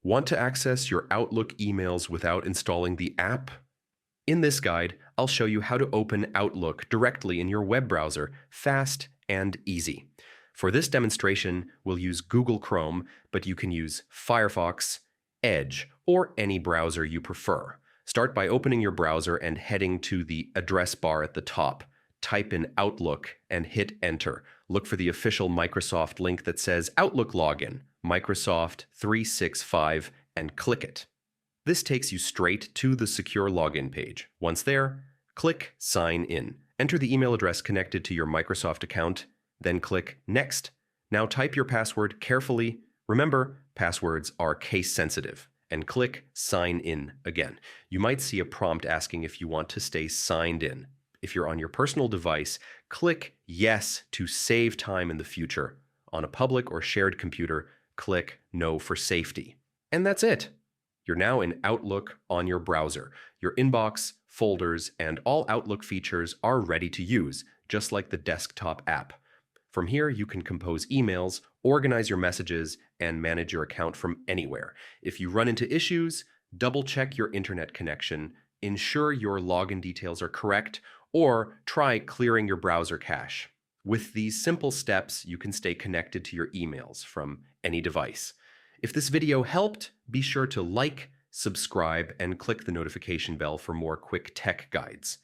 Want to access your Outlook emails without installing the app? In this guide, I'll show you how to open Outlook directly in your web browser, fast and easy. For this demonstration, we'll use Google Chrome, but you can use Firefox, Edge, or any browser you prefer. Start by opening your browser and heading to the address bar at the top. Type in Outlook and hit Enter. Look for the official Microsoft link that says Outlook Login, Microsoft 365, and click it. This takes you straight to the secure login page. Once there, click Sign In. Enter the email address connected to your Microsoft account, then click Next. Now type your password carefully. Remember, passwords are case sensitive. And click Sign In again. You might see a prompt asking if you want to stay signed in. If you're on your personal device, click Yes to save time in the future. On a public or shared computer, click No for safety. And that's it. You're now in Outlook on your browser. Your inbox, folders, and all Outlook features are ready to use, just like the desktop app. From here, you can compose emails, organize your messages, and manage your account from anywhere. If you run into issues, double-check your internet connection, ensure your login details are correct, or try clearing your browser cache. With these simple steps, you can stay connected to your emails from any device. If this video helped, be sure to like, subscribe, and click the notification bell for more quick tech guides.